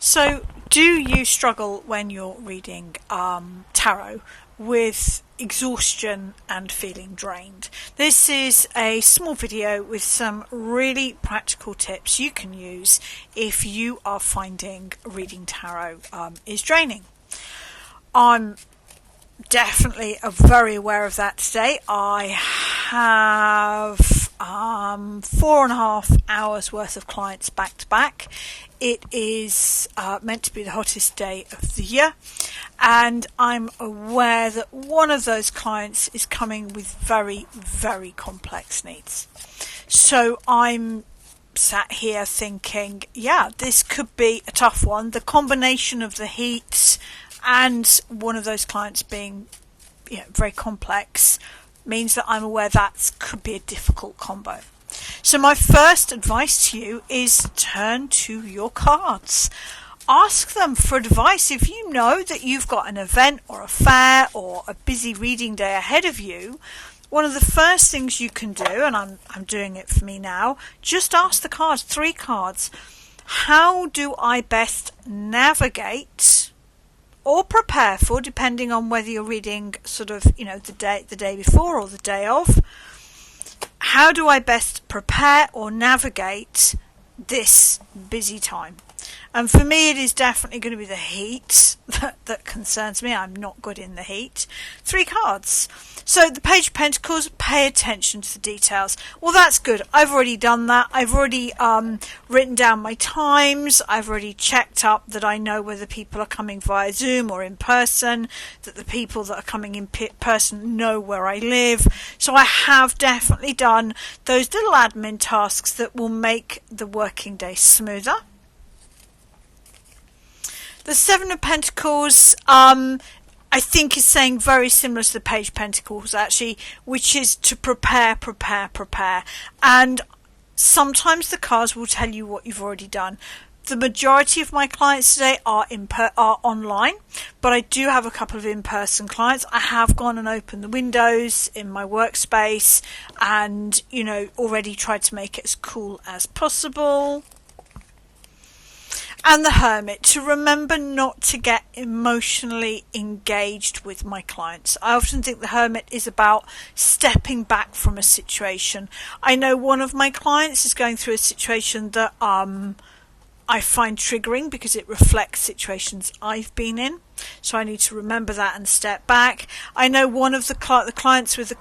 So, do you struggle when you're reading tarot with exhaustion and feeling drained? This is a small video with some really practical tips you can use if you are finding reading tarot is draining. I'm definitely very aware of that today. I have 4.5 hours worth of clients back to back. It is meant to be the hottest day of the year, and I'm aware that one of those clients is coming with very, very complex needs. So I'm sat here thinking, yeah, this could be a tough one. The combination of the heat and one of those clients being very complex means that I'm aware that could be a difficult combo. So my first advice to you is turn to your cards. Ask them for advice. If you know that you've got an event or a fair or a busy reading day ahead of you, one of the first things you can do, and I'm doing it for me now, just ask the cards, 3 cards, how do I best navigate or prepare for, depending on whether you're reading sort of, the day before or the day of, how do I best prepare or navigate this busy time? And for me, it is definitely going to be the heat that concerns me. I'm not good in the heat. 3 cards. So the Page of Pentacles, pay attention to the details. Well, that's good. I've already done that. I've already written down my times. I've already checked up that I know whether people are coming via Zoom or in person, that the people that are coming in person know where I live. So I have definitely done those little admin tasks that will make the working day smoother. The 7 of Pentacles, I think is saying very similar to the Page of Pentacles, actually, which is to prepare. And sometimes the cards will tell you what you've already done. The majority of my clients today are online, but I do have a couple of in-person clients. I have gone and opened the windows in my workspace and, already tried to make it as cool as possible. And the Hermit, to remember not to get emotionally engaged with my clients. I often think the Hermit is about stepping back from a situation. I know one of my clients is going through a situation that I find triggering because it reflects situations I've been in. So I need to remember that and step back. I know one of the clients with the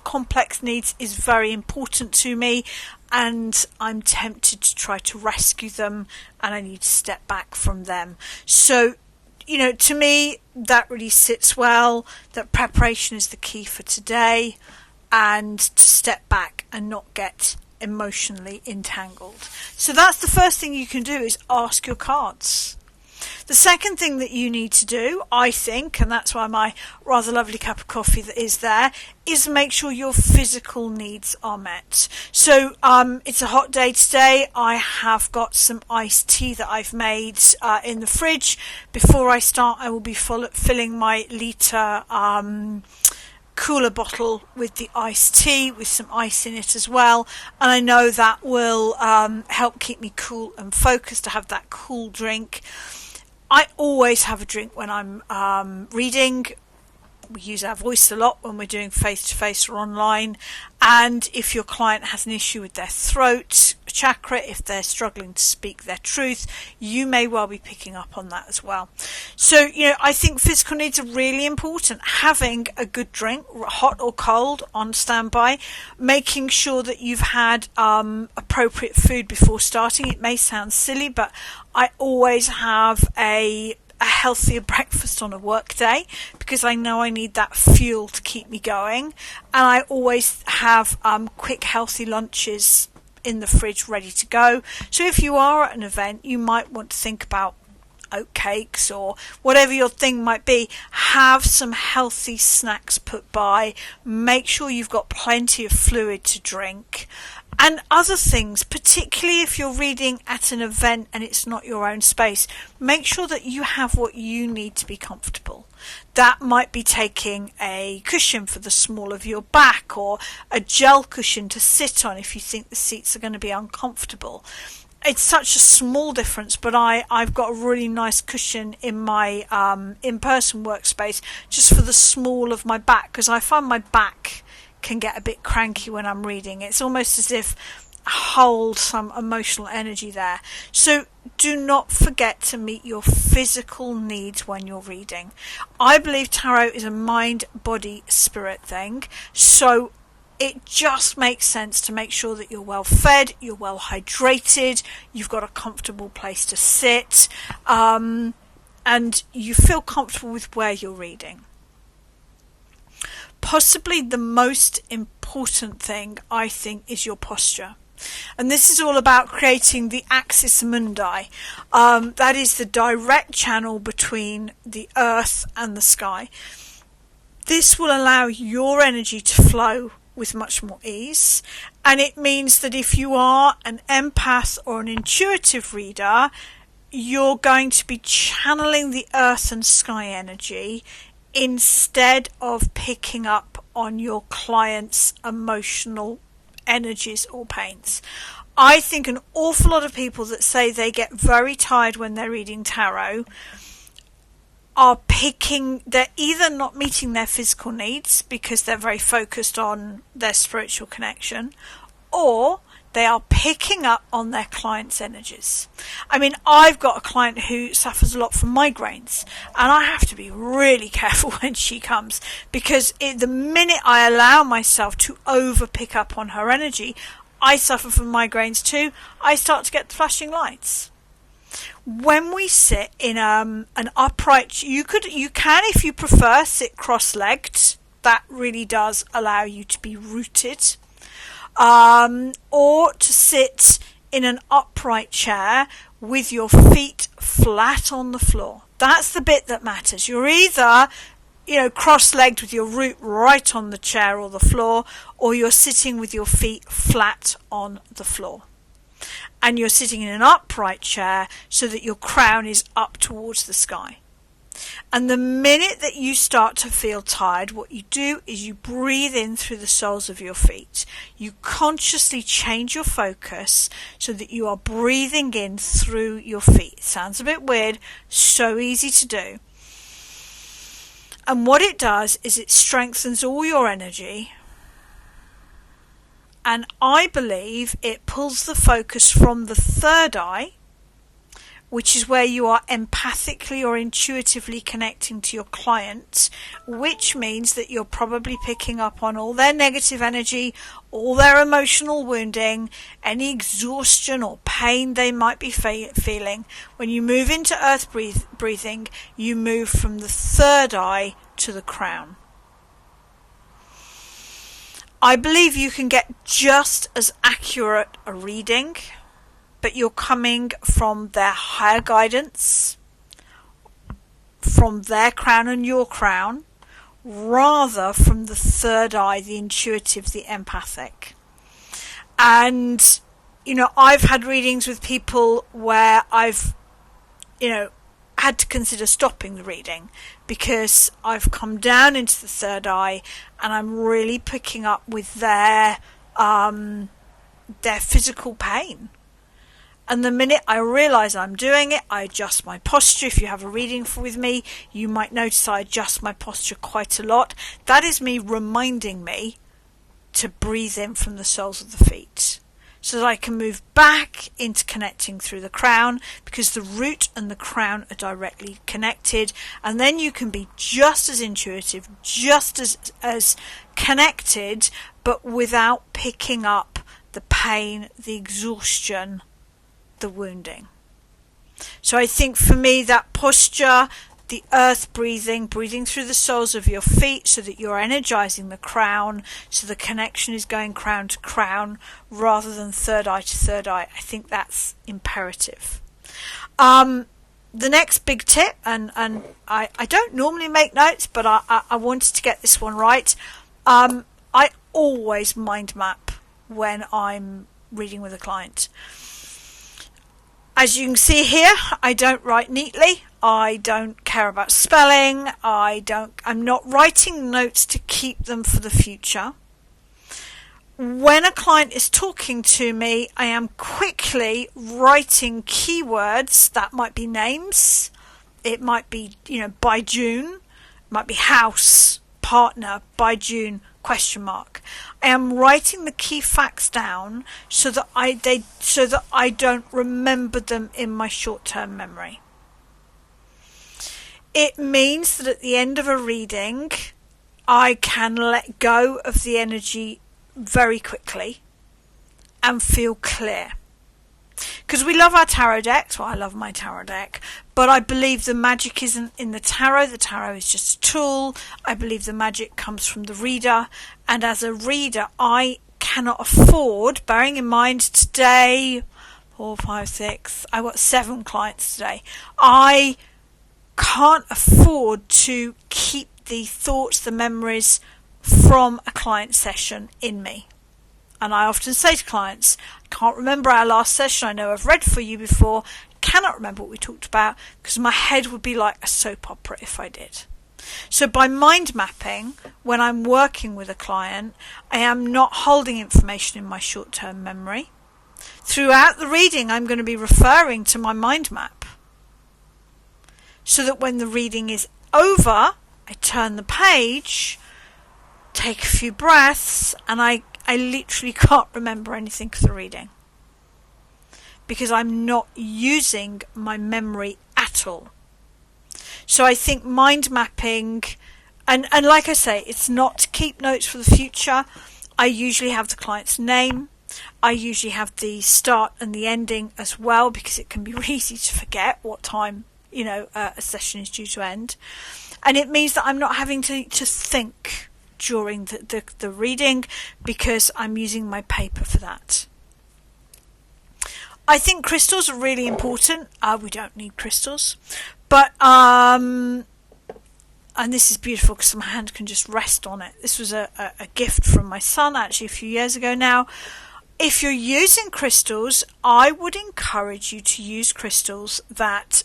complex needs is very important to me, and I'm tempted to try to rescue them, and I need to step back from them. So, to me, that really sits well, that preparation is the key for today, and to step back and not get emotionally entangled. So that's the first thing you can do, is ask your cards. The second thing that you need to do, I think, and that's why my rather lovely cup of coffee that is there, is make sure your physical needs are met. So it's a hot day today. I have got some iced tea that I've made in the fridge. Before I start, I will be filling my litre cooler bottle with the iced tea with some ice in it as well, and I know that will help keep me cool and focused to have that cool drink. I always have a drink when I'm reading. We use our voice a lot when we're doing face-to-face or online, and if your client has an issue with their throat chakra, if they're struggling to speak their truth, you may well be picking up on that as well. So, I think physical needs are really important. Having a good drink, hot or cold, on standby, making sure that you've had appropriate food before starting. It may sound silly, but I always have a healthier breakfast on a work day because I know I need that fuel to keep me going, and I always have quick healthy lunches in the fridge ready to go. So if you are at an event, you might want to think about oat cakes or whatever your thing might be. Have some healthy snacks put by. Make sure you've got plenty of fluid to drink. And other things, particularly if you're reading at an event and it's not your own space, make sure that you have what you need to be comfortable. That might be taking a cushion for the small of your back or a gel cushion to sit on if you think the seats are going to be uncomfortable. it's such a small difference, but I've got a really nice cushion in my in-person workspace just for the small of my back, because I find my back can get a bit cranky when I'm reading. It's almost as if I hold some emotional energy there. So do not forget to meet your physical needs when you're reading. I believe tarot is a mind, body, spirit thing. So it just makes sense to make sure that you're well fed, you're well hydrated, you've got a comfortable place to sit, and you feel comfortable with where you're reading. Possibly the most important thing, I think, is your posture. And this is all about creating the axis mundi. That is the direct channel between the earth and the sky. This will allow your energy to flow with much more ease, and it means that if you are an empath or an intuitive reader, you're going to be channeling the earth and sky energy instead of picking up on your client's emotional energies or pains. I think an awful lot of people that say they get very tired when they're reading tarot they're either not meeting their physical needs because they're very focused on their spiritual connection, or they are picking up on their client's energies. I mean, I've got a client who suffers a lot from migraines, and I have to be really careful when she comes, because the minute I allow myself to over pick up on her energy, I suffer from migraines too. I start to get the flashing lights. When we sit in an upright, you can, if you prefer, sit cross-legged. That really does allow you to be rooted. Or to sit in an upright chair with your feet flat on the floor. That's the bit that matters. You're either, cross-legged with your root right on the chair or the floor, or you're sitting with your feet flat on the floor. And you're sitting in an upright chair so that your crown is up towards the sky. And the minute that you start to feel tired, what you do is you breathe in through the soles of your feet. You consciously change your focus so that you are breathing in through your feet. It sounds a bit weird, so easy to do. And what it does is it strengthens all your energy. And I believe it pulls the focus from the third eye, which is where you are empathically or intuitively connecting to your client, which means that you're probably picking up on all their negative energy, all their emotional wounding, any exhaustion or pain they might be feeling. When you move into earth breathing, you move from the third eye to the crown. I believe you can get just as accurate a reading, but you're coming from their higher guidance, from their crown and your crown, rather from the third eye, the intuitive, the empathic. And, I've had readings with people where I've, had to consider stopping the reading because I've come down into the third eye and I'm really picking up with their physical pain. And the minute I realise I'm doing it, I adjust my posture. If you have a reading with me, you might notice I adjust my posture quite a lot. That is me reminding me to breathe in from the soles of the feet, so that I can move back into connecting through the crown, because the root and the crown are directly connected. And then you can be just as intuitive, just as connected, but without picking up the pain, the exhaustion, the wounding. So I think for me, that posture, the earth breathing through the soles of your feet so that you're energizing the crown, so the connection is going crown to crown rather than third eye to third eye. I think that's imperative. The next big tip, and I don't normally make notes, but I wanted to get this one right. I always mind map when I'm reading with a client. As you can see here, I don't write neatly. I don't care about spelling. I'm not writing notes to keep them for the future. when a client is talking to me, I am quickly writing keywords that might be names. It might be, by June. It might be house, partner, by June, question mark. I am writing the key facts down so that I don't remember them in my short-term memory. It means that at the end of a reading, I can let go of the energy very quickly and feel clear. Because we love our tarot decks. Well, I love my tarot deck, but I believe the magic isn't in the tarot. The tarot is just a tool. I believe the magic comes from the reader, and as a reader, I cannot afford, bearing in mind today, 4, 5, 6, I got 7 clients today. I can't afford to keep the thoughts, the memories from a client session in me. And I often say to clients, I can't remember our last session. I know I've read for you before. Cannot remember what we talked about because my head would be like a soap opera if I did. So by mind mapping, when I'm working with a client, I am not holding information in my short-term memory. Throughout the reading, I'm going to be referring to my mind map. So that when the reading is over, I turn the page, take a few breaths, and I literally can't remember anything of the reading because I'm not using my memory at all. So I think mind mapping, and like I say, it's not to keep notes for the future. I usually have the client's name. I usually have the start and the ending as well because it can be really easy to forget what time a session is due to end. And it means that I'm not having to think during the reading because I'm using my paper for that. I think crystals are really important. We don't need crystals, but and this is beautiful because my hand can just rest on it. This was a gift from my son actually a few years ago now. If you're using crystals, I would encourage you to use crystals that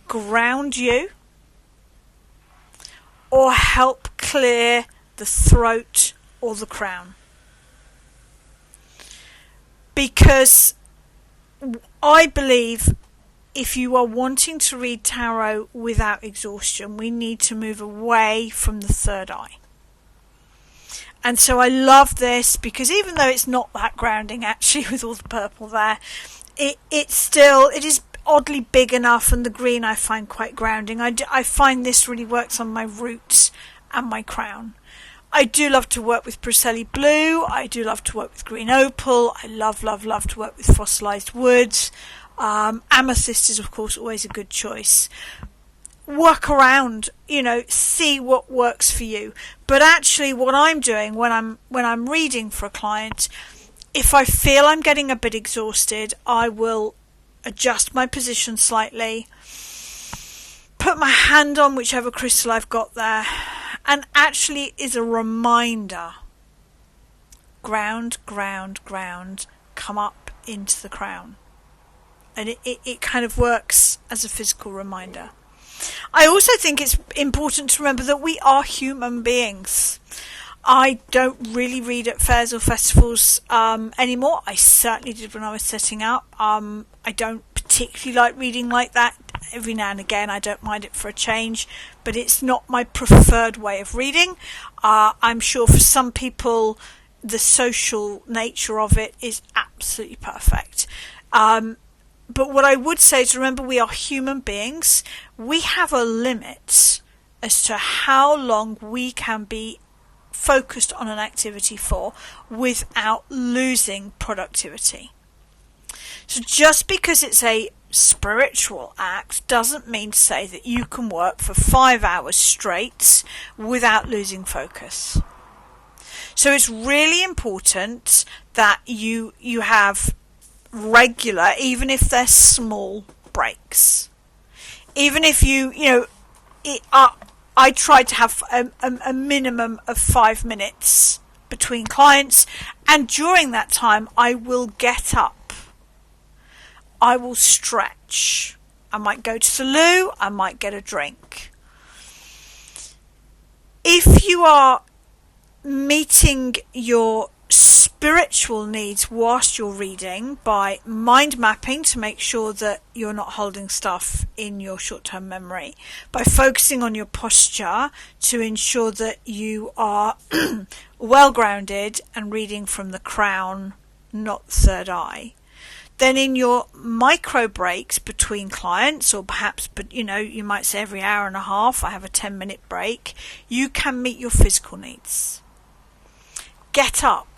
ground you or help clear the throat or the crown. Because I believe if you are wanting to read tarot without exhaustion, we need to move away from the third eye. And so I love this because even though it's not that grounding actually with all the purple there, it is oddly big enough, and the green I find quite grounding. I find this really works on my roots and my crown. I do love to work with Brucelli Blue. I do love to work with Green Opal. I love to work with fossilized woods. Amethyst is, of course, always a good choice. Work around, see what works for you. But actually what I'm doing when I'm reading for a client, if I feel I'm getting a bit exhausted, I will adjust my position slightly, put my hand on whichever crystal I've got there, and actually is a reminder. Ground, ground, ground, come up into the crown. And it kind of works as a physical reminder. I also think it's important to remember that we are human beings. I don't really read at fairs or festivals anymore. I certainly did when I was setting up. I don't particularly like reading like that. Every now and again I don't mind it for a change, but it's not my preferred way of reading. I'm sure for some people the social nature of it is absolutely perfect. But what I would say is remember we are human beings. We have a limit as to how long we can be focused on an activity for without losing productivity. So just because it's a spiritual act doesn't mean to say that you can work for 5 hours straight without losing focus. So it's really important that you have regular, even if they're small, breaks. Even if I try to have a minimum of 5 minutes between clients, and during that time I will get up, I will stretch, I might go to the loo, I might get a drink. If you are meeting your spiritual needs whilst you're reading by mind mapping to make sure that you're not holding stuff in your short-term memory, by focusing on your posture to ensure that you are well grounded and reading from the crown, not the third eye. Then in your micro breaks between clients, or perhaps, but you might say every hour and a half, I have a 10-minute break, you can meet your physical needs. Get up,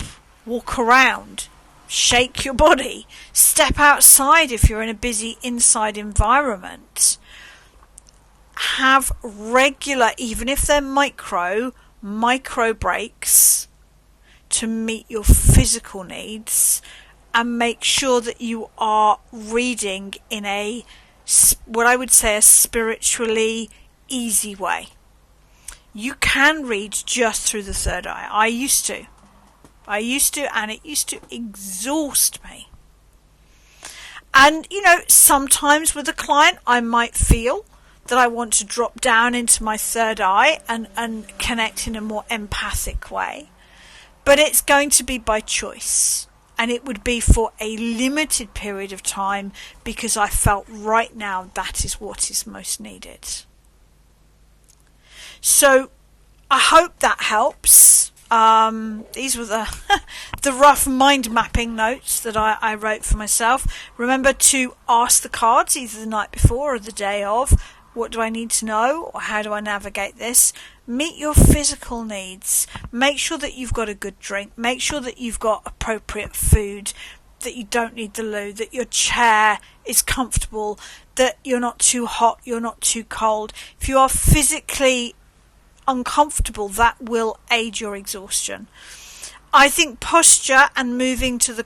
walk around, shake your body, step outside if you're in a busy inside environment. Have regular, even if they're micro breaks to meet your physical needs, and make sure that you are reading in what I would say a spiritually easy way. You can read just through the third eye. I used to, and it used to exhaust me. And, sometimes with a client, I might feel that I want to drop down into my third eye and connect in a more empathic way. But it's going to be by choice. And it would be for a limited period of time because I felt right now that is what is most needed. So I hope that helps. These were the rough mind mapping notes that I wrote for myself. Remember to ask the cards either the night before or the day of, what do I need to know, or how do I navigate this? Meet your physical needs. Make sure that you've got a good drink. Make sure that you've got appropriate food, that you don't need the loo, that your chair is comfortable, that you're not too hot, you're not too cold. If you are physically uncomfortable, that will aid your exhaustion. I think posture and moving to the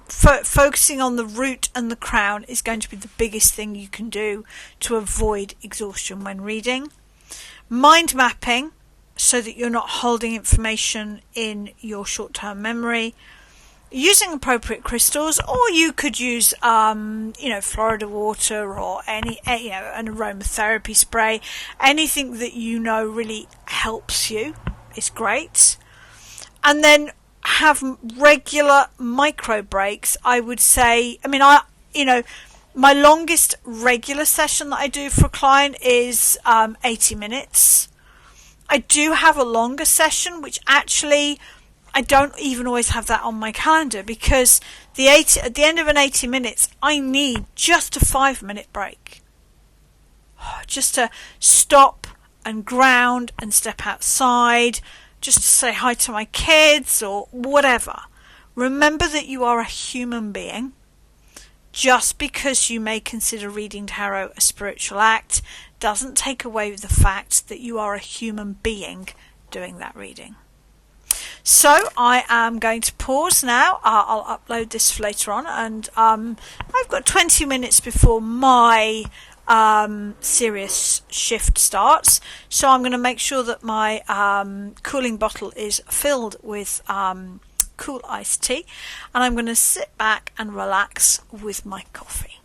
focusing on the root and the crown is going to be the biggest thing you can do to avoid exhaustion when reading. Mind mapping so that you're not holding information in your short-term memory. Using appropriate crystals, or you could use Florida water or an aromatherapy spray. Anything that really helps you is great. And then have regular micro breaks. I would say, my longest regular session that I do for a client is 80 minutes. I do have a longer session, which actually I don't even always have that on my calendar, because at the end of an 80 minutes, I need just a 5-minute break. Just to stop and ground and step outside, just to say hi to my kids or whatever. Remember that you are a human being. Just because you may consider reading tarot a spiritual act doesn't take away the fact that you are a human being doing that reading. So I am going to pause now. I'll upload this later on, and I've got 20 minutes before my serious shift starts, so I'm going to make sure that my cooling bottle is filled with cool iced tea, and I'm going to sit back and relax with my coffee.